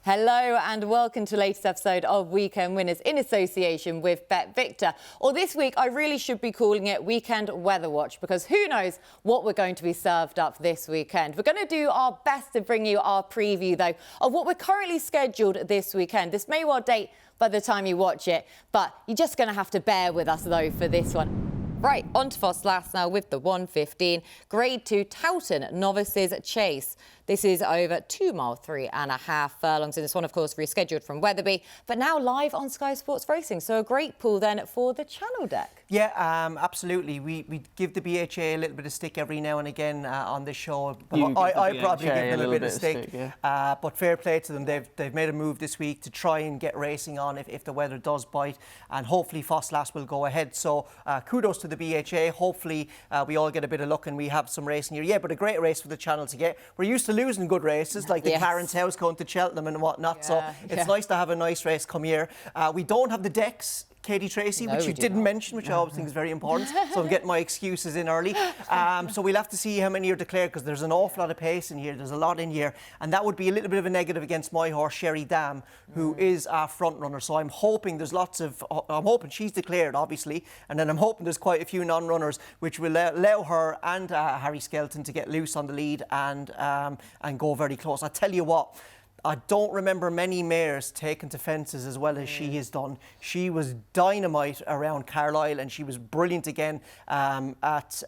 Hello and welcome to the latest episode of Weekend Winners in association with Bet Victor. Or this week, I really should be calling it Weekend Weather Watch because who knows what we're going to be served up this weekend. We're going to do our best to bring you our preview, though, of what we're currently scheduled this weekend. This may well date by the time you watch it, but you're just going to have to bear with us, though, for this one. Right, on to Ffos Las now with the 1:15 Grade 2 Towton Novices Chase. This is over 2 miles, 3.5 furlongs. And this one, of course, rescheduled from Wetherby, but now live on Sky Sports Racing. So a great pull then for the channel deck. Yeah, absolutely. We give the BHA a little bit of stick every now and again on this show. I probably give them a bit of stick. Yeah. But fair play to them. They've made a move this week to try and get racing on if the weather does bite. And hopefully Ffos Las will go ahead. So kudos to the BHA. Hopefully we all get a bit of luck and we have some racing here. Yeah, but a great race for the channel to get. We're used to losing good races like the Clarence House going to Cheltenham and whatnot. So it's nice to have a nice race come here. We don't have the decks, Katie Tracey, which you didn't mention, which I always think is very important. So I'm getting my excuses in early. So we'll have to see how many are declared because there's an awful lot of pace in here. There's a lot in here. And that would be a little bit of a negative against my horse, Sherry Dam, who is our front runner. So I'm hoping there's I'm hoping she's declared, obviously. And then I'm hoping there's quite a few non-runners, which will allow her and Harry Skelton to get loose on the lead and go very close. I tell you what, I don't remember many mares taken to fences as well as she has done. She was dynamite around Carlisle and she was brilliant again at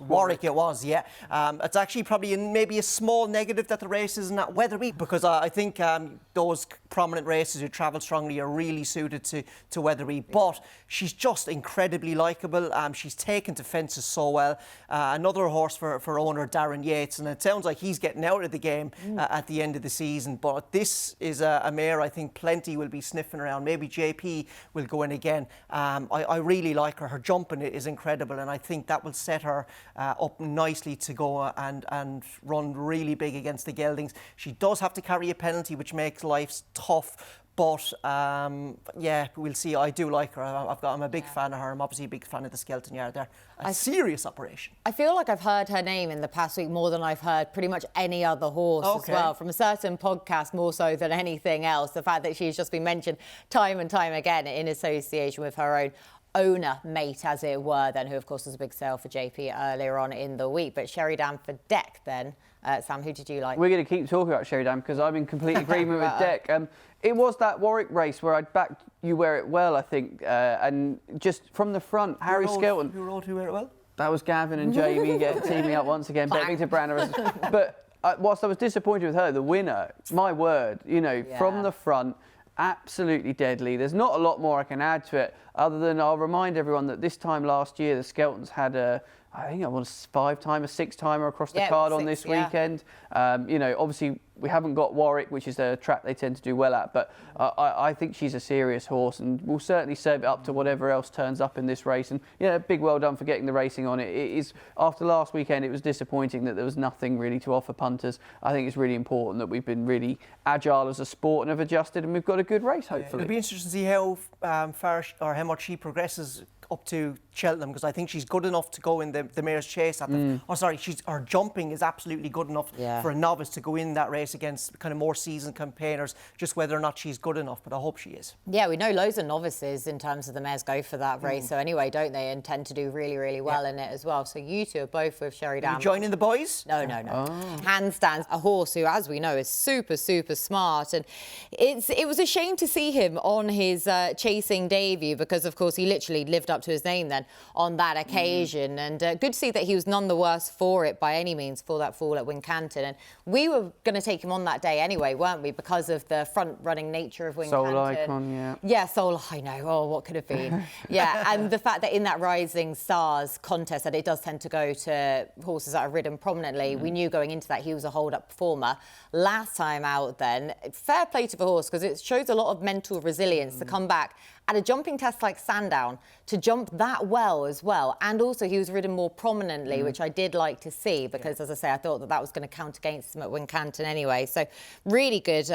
Warwick it was, yeah. It's actually probably maybe a small negative that the race isn't at Wetherby because I think those prominent races who travel strongly are really suited to Wetherby. But she's just incredibly likeable. She's taken to fences so well. Another horse for owner Darren Yates, and it sounds like he's getting out of the game at the end of the season. But this is a mare I think plenty will be sniffing around. Maybe JP will go in again. I really like her. Her jumping is incredible, and I think that will set her up nicely to go and run really big against the geldings. She does have to carry a penalty, which makes life tough. But yeah, we'll see. I do like her. I'm a big fan of her. I'm obviously a big fan of the Skelton Yard there. A serious operation. I feel like I've heard her name in the past week more than I've heard pretty much any other horse as well, from a certain podcast more so than anything else. The fact that she's just been mentioned time and time again in association with her own owner mate, as it were, then, who of course was a big sale for JP earlier on in the week. But Sherry Dam for Deck then. Sam, who did you like? We're going to keep talking about Sherry Dam because I'm in complete agreement with Deck. It was that Warwick race where I'd backed You Wear It Well, I think, and just from the front, Harry Skelton. Who rode You Wear It Well? That was Gavin and Jamie teaming up once again, betting to Branner. But whilst I was disappointed with her, the winner, my word, from the front, absolutely deadly. There's not a lot more I can add to it other than I'll remind everyone that this time last year the Skeltons had I think it was 5-timer, 6-timer across the card on this weekend. Obviously we haven't got Warwick, which is a track they tend to do well at, but I think she's a serious horse and will certainly serve it up to whatever else turns up in this race. And big well done for getting the racing on it. It is, after last weekend, it was disappointing that there was nothing really to offer punters. I think it's really important that we've been really agile as a sport and have adjusted, and we've got a good race, hopefully. It'll be interesting to see how far or how much she progresses up to Cheltenham, because I think she's good enough to go in the mare's chase at the her jumping is absolutely good enough for a novice to go in that race against kind of more seasoned campaigners, just whether or not she's good enough, but I hope she is. Yeah, we know loads of novices in terms of the mares go for that race, so anyway, don't they, and tend to do really, really well in it as well. So you two are both with Sherry Dam. Are you joining the boys? No. Handstands, a horse who, as we know, is super, super smart, and it was a shame to see him on his chasing debut because, of course, he literally lived up to his name then on that occasion, and good to see that he was none the worse for it by any means, for that fall at Wincanton. And we were going to take him on that day anyway, weren't we, because of the front running nature of Wincanton. Soul Icon, Soul, I know, what could have been. And the fact that in that Rising Stars contest that it does tend to go to horses that are ridden prominently, we knew going into that he was a hold-up performer. Last time out then, fair play to the horse, because it shows a lot of mental resilience to come back at a jumping test like Sandown, to jump that well as well. And also he was ridden more prominently, which I did like to see because, as I say, I thought that was going to count against him at Wincanton anyway. So really good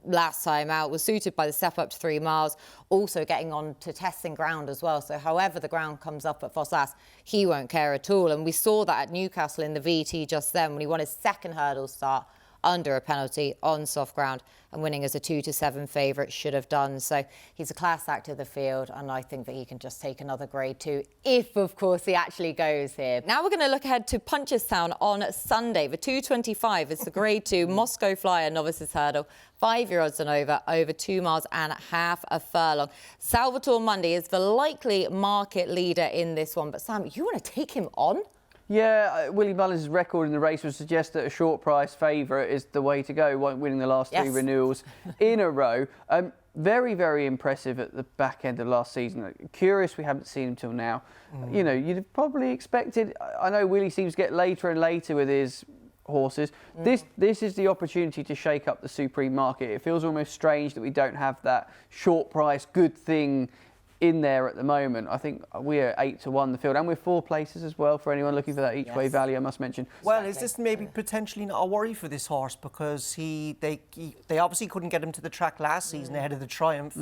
last time out. Was suited by the step up to 3 miles, also getting on to testing ground as well. So however the ground comes up at Ffos Las, he won't care at all. And we saw that at Newcastle in the VT just then when he won his second hurdle start under a penalty on soft ground, and winning as a 2-7 favourite should have done. So he's a class act of the field, and I think that he can just take another grade 2 if, of course, he actually goes here. Now we're going to look ahead to Punchestown on Sunday. The 2:25 is the grade 2 Moscow Flyer Novices Hurdle. 5-year-olds and over 2 miles and half a furlong. Salvatore Mundi is the likely market leader in this one. But Sam, you want to take him on? Yeah, Willie Mullins' record in the race would suggest that a short price favourite is the way to go, winning the last 3 renewals in a row. Very, very impressive at the back end of last season. Curious we haven't seen him till now. You know, you'd have probably expected, I know Willie seems to get later and later with his horses. This is the opportunity to shake up the Supreme market. It feels almost strange that we don't have that short price good thing in there at the moment. I think we're 8-1 the field, and we're 4 places as well for anyone looking for that each way value, I must mention. Well, is this maybe potentially not a worry for this horse, because they obviously couldn't get him to the track last season ahead of the Triumph.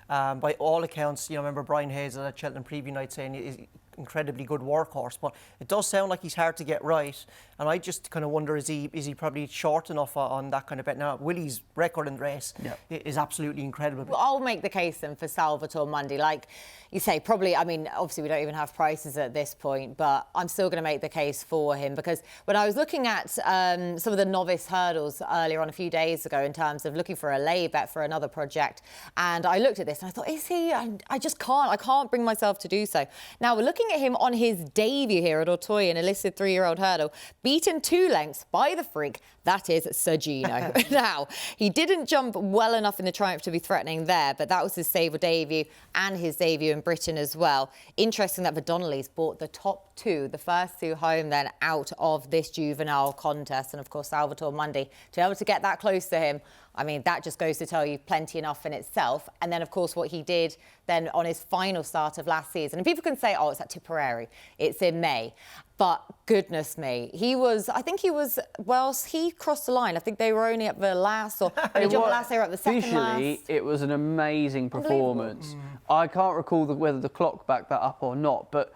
By all accounts, you know, remember Brian Hayes at Cheltenham preview night saying he's incredibly good workhorse, but it does sound like he's hard to get right, and I just kind of wonder, is he probably short enough on that kind of bet? Now Willie's record in the race is absolutely incredible. Well, I'll make the case then for Salvatore Mundi. Like you say, probably, I mean, obviously we don't even have prices at this point, but I'm still going to make the case for him, because when I was looking at some of the novice hurdles earlier on a few days ago in terms of looking for a lay bet for another project, and I looked at this and I thought, is he? I just can't bring myself to do so. Now we're looking at him on his debut here at Auteuil in a listed 3-year-old hurdle, beaten 2 lengths by the freak, that is Sergino. Now, he didn't jump well enough in the Triumph to be threatening there, but that was his stable debut and his debut in Britain as well. Interesting that the Donnellys bought the top 2, the first 2 home then out of this juvenile contest. And of course, Salvatore Mundi, to be able to get that close to him, I mean, that just goes to tell you plenty enough in itself. And then, of course, what he did then on his final start of last season. And people can say, oh, it's at Tipperary, it's in May. But goodness me, I think he was, well, he crossed the line. I think they were only at the last, or he jumped last, they were at the second last. Visually, it was an amazing performance. I can't recall whether the clock backed that up or not, but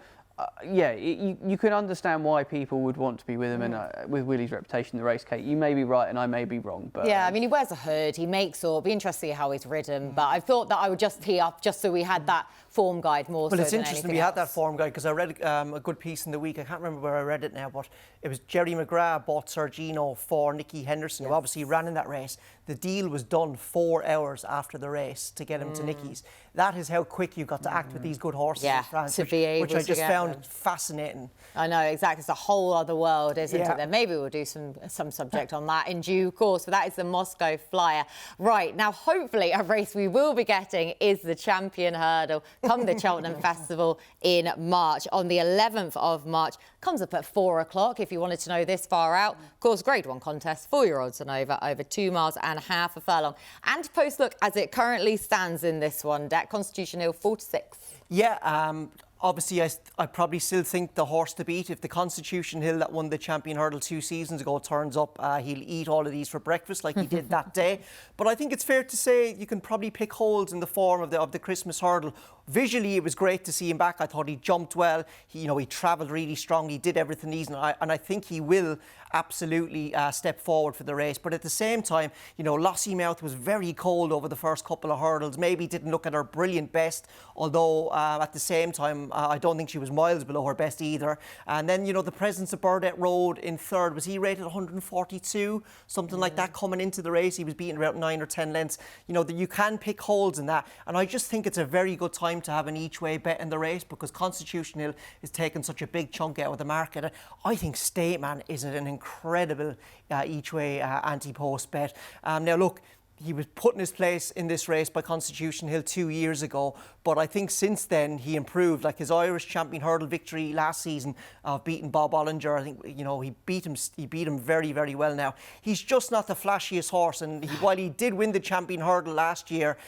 yeah, you can understand why people would want to be with him, and with Willie's reputation in the race, Kate. You may be right and I may be wrong, but yeah, I mean, he wears a hood, he makes up. Be interested to see how he's ridden, but I thought that I would just tee up just so we had that form guide more. Well, so it's than interesting we anything had that else. form guide, because I read a good piece in the week. I can't remember where I read it now, but it was Jerry McGrath bought Sergino for Nicky Henderson, who obviously ran in that race. The deal was done 4 hours after the race to get him to Nicky's. That is how quick you've got to act with these good horses in France, to be able which I to just get found them. Fascinating. I know, exactly. It's a whole other world, isn't it? Then maybe we'll do some subject on that in due course. But that is the Moscow Flyer. Right, now hopefully a race we will be getting is the Champion Hurdle come the Cheltenham Festival in March. On the 11th of March, comes up at 4 o'clock if you wanted to know this far out. Of course, grade 1 contest, 4-year-olds and over 2 miles and half a furlong. Ante-Post, look, as it currently stands in this one, Deck Constitution Hill 4-6. Yeah, obviously, I probably still think the horse to beat. If the Constitution Hill that won the Champion Hurdle 2 seasons ago turns up, he'll eat all of these for breakfast like he did that day. But I think it's fair to say you can probably pick holes in the form of the Christmas Hurdle. Visually, it was great to see him back. I thought he jumped well. He travelled really strong. He did everything easy, and I think he will absolutely step forward for the race. But at the same time, Lossiemouth was very cold over the first couple of hurdles. Maybe didn't look at her brilliant best, although at the same time, I don't think she was miles below her best either. And then, the presence of Burdett Road in third. Was he rated 142? Something like that coming into the race. He was beaten about 9 or 10 lengths. You can pick holes in that. And I just think it's a very good time to have an each-way bet in the race, because Constitution Hill is taking such a big chunk out of the market. I think Stateman is an incredible each-way Ante-Post bet. Now, look, he was put in his place in this race by Constitution Hill 2 years ago, but I think since then he improved. Like his Irish Champion Hurdle victory last season of beating Bob Ollinger, I think he beat him very, very well now. He's just not the flashiest horse, and while he did win the Champion Hurdle last year,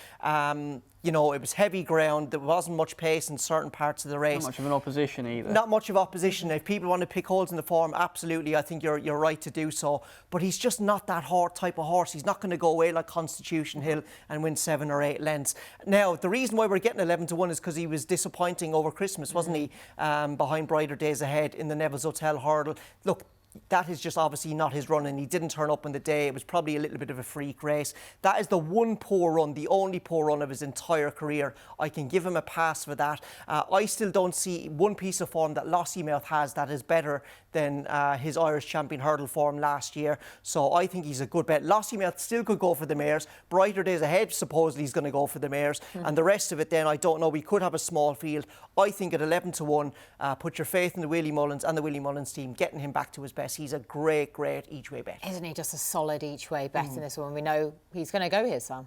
it was heavy ground. There wasn't much pace in certain parts of the race. Not much of an opposition either. Not much of opposition. If people want to pick holes in the form, absolutely, I think you're right to do so. But he's just not that type of horse. He's not going to go away like Constitution Hill and win 7 or 8 lengths. Now, the reason why we're getting 11-1 is because he was disappointing over Christmas, wasn't he? Behind Brighter Days Ahead in the Neville's Hotel Hurdle. Look, that is just obviously not his run, and he didn't turn up on the day. It was probably a little bit of a freak race. That is the one poor run, the only poor run of his entire career. I can give him a pass for that. I still don't see one piece of form that Lossiemouth has that is better than his Irish champion hurdle form last year. So I think he's a good bet. Lossiemouth still could go for the mares. Brighter Days Ahead, supposedly, he's going to go for the mares. And the rest of it then, I don't know. We could have a small field. I think at 11 to 1, put your faith in the Willie Mullins and the Willie Mullins team, getting him back to his best. He's a great each-way bet. Isn't he just a solid each-way bet in this one? We know he's going to go here, Sam.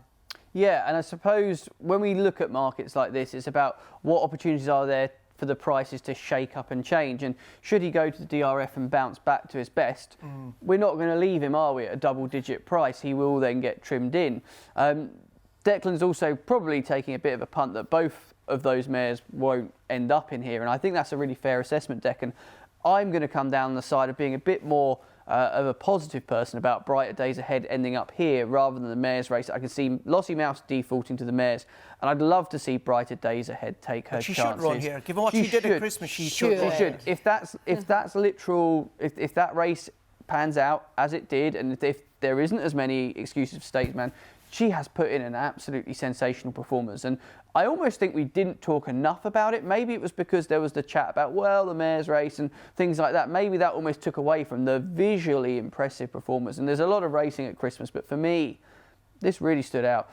Yeah, and I suppose when we look at markets like this, it's about what opportunities are there for the prices to shake up and change. And should he go to the DRF and bounce back to his best, we're not going to leave him, are we, at a double-digit price? He will then get trimmed in. Declan's also probably taking a bit of a punt that both of those mares won't end up in here, and I think that's a really fair assessment, Declan. I'm going to come down the side of being a bit more of a positive person about Brighter Days Ahead ending up here rather than the mares race. I can see Lossiemouth defaulting to the mares, and I'd love to see Brighter Days Ahead take her chances. She should run here. Given what she did at Christmas, she should run. She should. If that's literal, if that race pans out as it did, and if there isn't as many excuses for Statesman, she has put in an absolutely sensational performance. And I almost think we didn't talk enough about it. Maybe it was because there was the chat about, well, the mares race and things like that. Maybe that almost took away from the visually impressive performance. And there's a lot of racing at Christmas, but for me, this really stood out.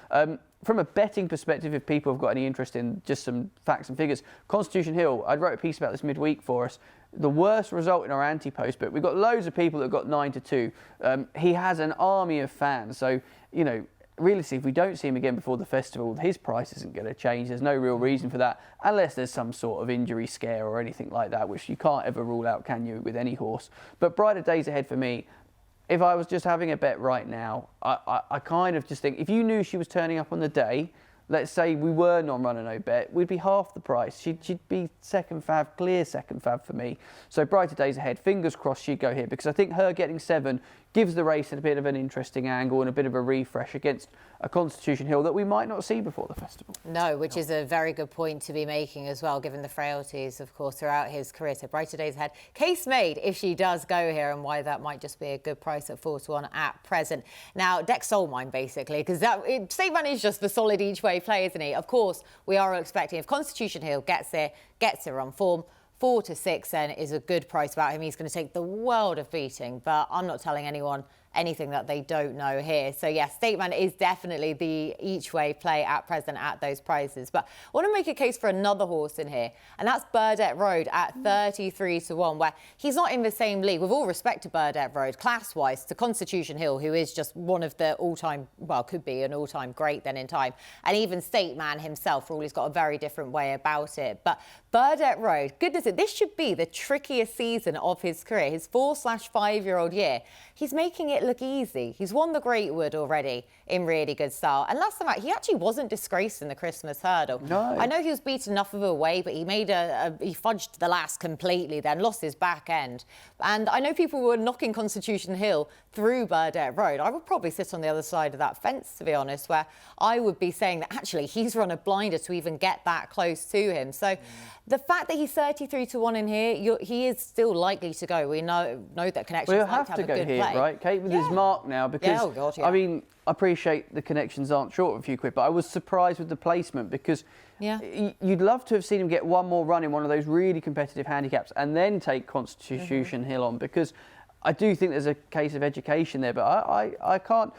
From a betting perspective, if people have got any interest in just some facts and figures, Constitution Hill, I wrote a piece about this midweek for us. The worst result in our Ante-Post, but we've got loads of people that got 9 to 2. He has an army of fans. So, you know, realistically, if we don't see him again before the festival, his price isn't going to change. There's no real reason for that, unless there's some sort of injury scare or anything like that, which you can't ever rule out, can you, with any horse? But Brighter Days Ahead for me, if I was just having a bet right now, I kind of just think, if you knew she was turning up on the day, let's say we were non-runner no bet, we'd be half the price. She'd be second fav, clear second fav for me. So Brighter Days Ahead, fingers crossed she'd go here, because I think her getting 7 gives the race a bit of an interesting angle and a bit of a refresh against a Constitution Hill that we might not see before the festival. No, which is a very good point to be making as well, given the frailties, of course, throughout his career. So Brighter Days Ahead, case made if she does go here, and why that might just be a good price at 4 to 1 at present. Now, Deck sold mine, basically, because Statesman is just the solid each-way play, isn't he? Of course, we are expecting, if Constitution Hill gets here on form, 4 to 6 then is a good price about him. He's going to take the world of beating, but I'm not telling anyone anything that they don't know here. So yes, Statesman is definitely the each-way play at present at those prices. But I want to make a case for another horse in here, and that's Burdett Road at 33 to 1, where he's not in the same league, with all respect to Burdett Road, class-wise, to Constitution Hill, who is just one of the all-time, well, could be an all-time great then in time. And even Statesman himself, for all he's got a very different way about it. But Burdett Road, goodness, this should be the trickiest season of his career, his 4/5-year-old year. He's making it look easy. He's won the Greatwood already in really good style. And last time out, he actually wasn't disgraced in the Christmas hurdle. No. I know he was beaten enough of a way, but he made he fudged the last completely then, lost his back end. And I know people were knocking Constitution Hill through Burdett Road. I would probably sit on the other side of that fence, to be honest, where I would be saying that actually he's run a blinder to even get that close to him. So the fact that he's 33 to 1 in here, he is still likely to go. We know that Connections We'll like have to to go a good here, play. right, Kate, with his mark now, because, Yeah, oh God, yeah. I mean, I appreciate the Connections aren't short of a few quid, but I was surprised with the placement, because you'd love to have seen him get one more run in one of those really competitive handicaps and then take Constitution Hill on, because I do think there's a case of education there, but I can't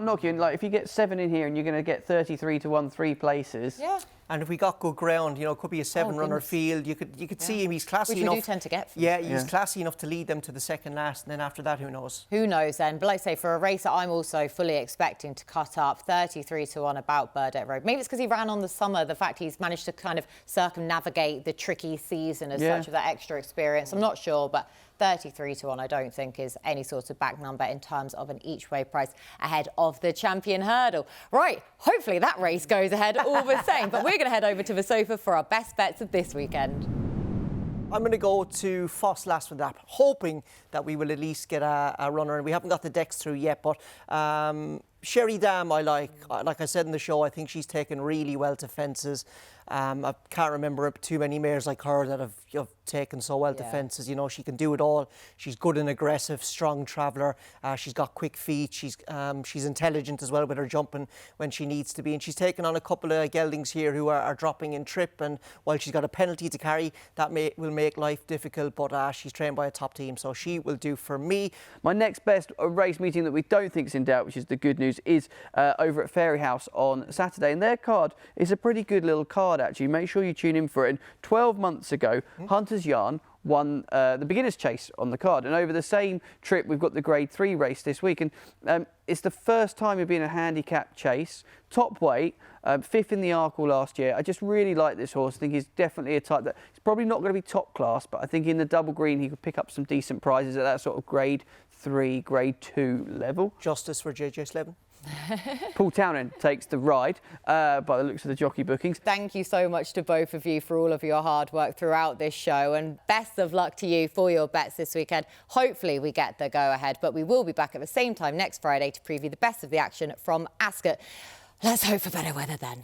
knock you. And like, if you get 7 in here and you're going to get 33 to 1 3 places. Yeah. And if we got good ground, you know, it could be a 7-runner field. You could see him. He's classy Which enough. we do tend to get. He's classy enough to lead them to the second last, and then after that, who knows? Who knows then? But like I say, for a race that I'm also fully expecting to cut up, 33 to 1 about Burdett Road. Maybe it's because he ran on the summer, the fact he's managed to kind of circumnavigate the tricky season as such with that extra experience. I'm not sure, but 33 to 1 I don't think is any sort of back number in terms of an each-way price ahead of the Champion Hurdle. Right, hopefully that race goes ahead all the same. But we're going to head over to the sofa for our best bets of this weekend. I'm going to go to Ffos Las for that, hoping that we will at least get a runner. And we haven't got the decks through yet, but Sherry Dam I like. Like I said in the show, I think she's taken really well to fences. I can't remember too many mares like her that have taken so well to fences. You know, she can do it all. She's good and aggressive, strong traveller. She's got quick feet. She's intelligent as well with her jumping when she needs to be. And she's taken on a couple of geldings here who are dropping in trip. And while she's got a penalty to carry, that will make life difficult. But she's trained by a top team, so she will do for me. My next best race meeting that we don't think is in doubt, which is the good news, is over at Fairyhouse on Saturday. And their card is a pretty good little card, actually. Make sure you tune in for it. And 12 months ago, Hunter's Yarn won the beginner's chase on the card, and over the same trip we've got the grade 3 race this week, and it's the first time we've been a handicap chase, top weight, 5th in the Arkle last year. I just really like this horse. I think he's definitely a type that he's probably not going to be top class, but I think in the double green he could pick up some decent prizes at that sort of grade 3, grade 2 level. Justice for JJ Slevin. Paul Townend takes the ride by the looks of the jockey bookings. Thank you so much to both of you for all of your hard work throughout this show, and best of luck to you for your bets this weekend. Hopefully we get the go ahead, but we will be back at the same time next Friday to preview the best of the action from Ascot. Let's hope for better weather then.